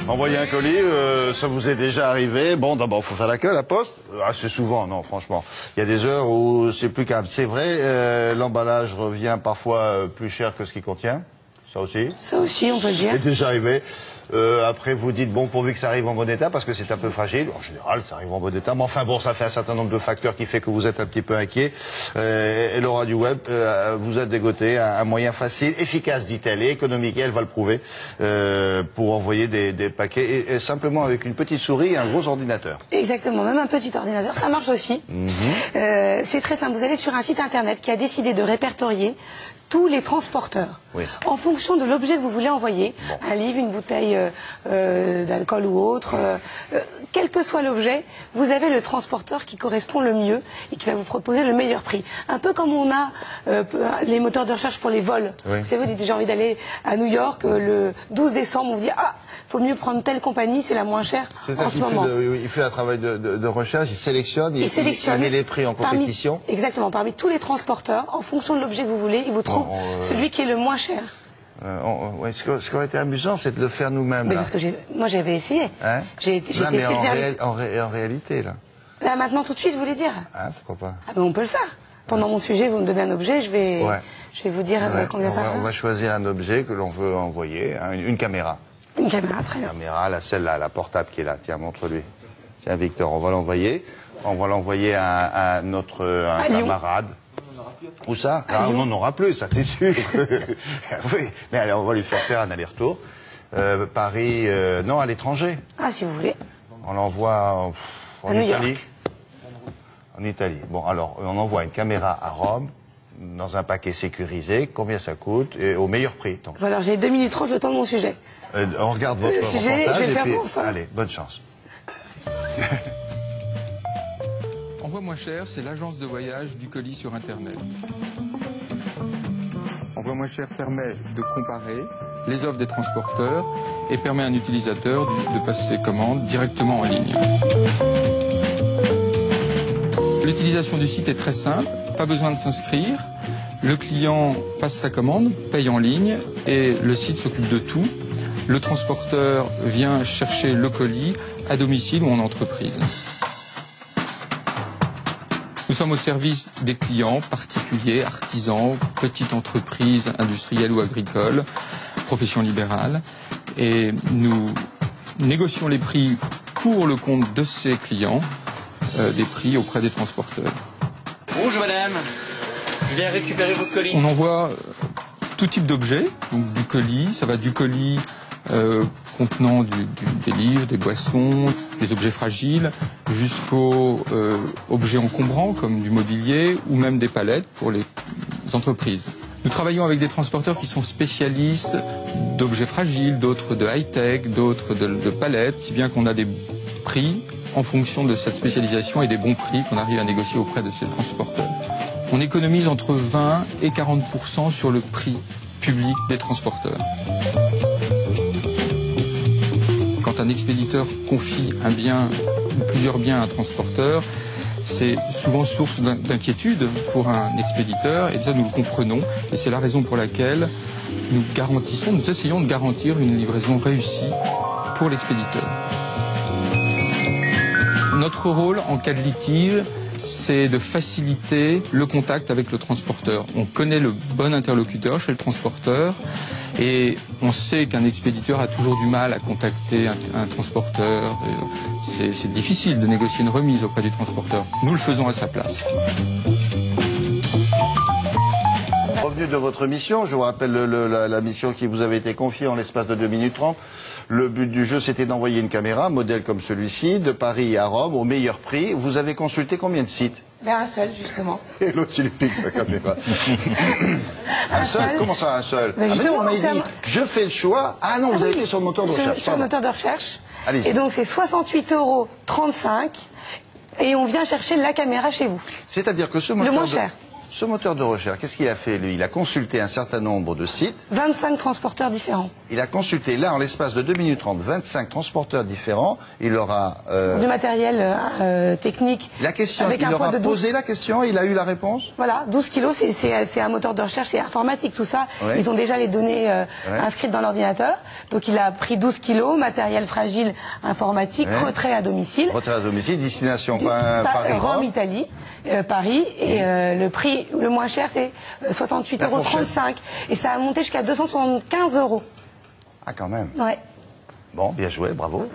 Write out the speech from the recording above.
Envoyer un colis, ça vous est déjà arrivé? Bon, d'abord, il faut faire la queue à la poste. Assez souvent, non, franchement. Il y a des heures où c'est plus calme. C'est vrai, l'emballage revient parfois plus cher que ce qu'il contient. Ça aussi? Ça aussi, on peut le dire. C'est déjà arrivé. Après, vous dites, bon, pourvu que ça arrive en bon état, parce que c'est un peu fragile. En général, ça arrive en bon état. Mais enfin, bon, ça fait un certain nombre de facteurs qui fait que vous êtes un petit peu inquiet. Et Laura du Web vous a dégoté un moyen facile, efficace, dit-elle, et économique, et elle va le prouver, pour envoyer des paquets, et simplement avec une petite souris et un gros ordinateur. Exactement, même un petit ordinateur, ça marche aussi. C'est très simple, vous allez sur un site internet qui a décidé de répertorier tous les transporteurs. Oui. En fonction de l'objet que vous voulez envoyer, un livre, une bouteille d'alcool ou autre, quel que soit l'objet, vous avez le transporteur qui correspond le mieux et qui va vous proposer le meilleur prix. Un peu comme on a les moteurs de recherche pour les vols. Oui. Vous savez, vous dites j'ai envie d'aller à New York le 12 décembre, on vous dit ah, faut mieux prendre telle compagnie, c'est la moins chère en ce moment. Il fait un travail de recherche, il sélectionne, il met les prix en compétition. Exactement, parmi tous les transporteurs, en fonction de l'objet que vous voulez, il vous trouve celui qui est le moins cher. Ce qui aurait été amusant, c'est de le faire nous-mêmes. Mais c'est ce que moi j'avais essayé. Hein? J'ai testé le service. En réalité, là. Là maintenant tout de suite, vous voulez dire? Hein, pourquoi pas? Ah ben on peut le faire. Pendant mon sujet, vous me donnez un objet, je vais vous dire combien ça va. On va choisir un objet que l'on veut envoyer, hein, une caméra. Une caméra, très bien. Une caméra, celle-là, la portable qui est là. Tiens, montre-lui. Tiens, Victor, on va l'envoyer. On va l'envoyer à notre camarade. Où ça? Ah, on n'en aura plus, ça c'est sûr. Oui, mais allez, on va lui faire un aller-retour. Paris, non, à l'étranger. Ah, si vous voulez. On l'envoie en Italie. En Italie. Bon, alors, on envoie une caméra à Rome, dans un paquet sécurisé. Combien ça coûte? Et au meilleur prix. Donc. Bon, alors, j'ai 2 minutes 30, le temps de mon sujet. On regarde votre reportage. Je vais le faire pour ça. Allez, bonne chance. Envoi moins cher, c'est l'agence de voyage du colis sur Internet. Envoi moins cher permet de comparer les offres des transporteurs et permet à un utilisateur de passer commande directement en ligne. L'utilisation du site est très simple, pas besoin de s'inscrire. Le client passe sa commande, paye en ligne et le site s'occupe de tout. Le transporteur vient chercher le colis à domicile ou en entreprise. Nous sommes au service des clients, particuliers, artisans, petites entreprises industrielles ou agricoles, professions libérales. Et nous négocions les prix pour le compte de ces clients, des prix auprès des transporteurs. Bonjour madame, je viens récupérer votre colis. On envoie tout type d'objets, donc du colis, ça va du colis contenant des livres, des boissons, des objets fragiles, jusqu'aux objets encombrants comme du mobilier ou même des palettes pour les entreprises. Nous travaillons avec des transporteurs qui sont spécialistes d'objets fragiles, d'autres de high-tech, d'autres de palettes, si bien qu'on a des prix en fonction de cette spécialisation et des bons prix qu'on arrive à négocier auprès de ces transporteurs. On économise entre 20 et 40% sur le prix public des transporteurs. Quand un expéditeur confie un bien ou plusieurs biens à un transporteur, c'est souvent source d'inquiétude pour un expéditeur, et ça nous le comprenons, et c'est la raison pour laquelle nous essayons de garantir une livraison réussie pour l'expéditeur. Notre rôle en cas de litige, c'est de faciliter le contact avec le transporteur. On connaît le bon interlocuteur chez le transporteur et on sait qu'un expéditeur a toujours du mal à contacter un transporteur. C'est difficile de négocier une remise auprès du transporteur. Nous le faisons à sa place. Revenu de votre mission, je vous rappelle la mission qui vous avait été confiée en l'espace de 2 minutes 30. Le but du jeu, c'était d'envoyer une caméra, modèle comme celui-ci, de Paris à Rome, au meilleur prix. Vous avez consulté combien de sites? Ben un seul, justement. Et l'autre, il pique sa caméra. Un seul? Comment ça, un seul? Ben non, on m'a dit, je fais le choix. Ah non, vous avez été sur le moteur de recherche. Sur le moteur de recherche. Allez-y. Et donc, c'est 68,35 € et on vient chercher la caméra chez vous. C'est-à-dire que ce Le moteur moins cher. Ce moteur de recherche, qu'est-ce qu'il a fait, lui? Il a consulté un certain nombre de sites. 25 transporteurs différents. Il a consulté, là, en l'espace de 2 minutes 30, 25 transporteurs différents. Il aura... Du matériel technique. La question, avec il un leur poids a de 12... posé la question, il a eu la réponse? Voilà, 12 kilos, c'est un moteur de recherche, c'est informatique, tout ça. Ouais. Ils ont déjà les données inscrites dans l'ordinateur. Donc il a pris 12 kilos, matériel fragile informatique, retrait à domicile. Retrait à domicile, destination Rome, Italie, Paris. Et le prix le moins cher, c'est 68,35 €. Et ça a monté jusqu'à 275 €. Ah, quand même. Ouais. Bon, bien joué, bravo.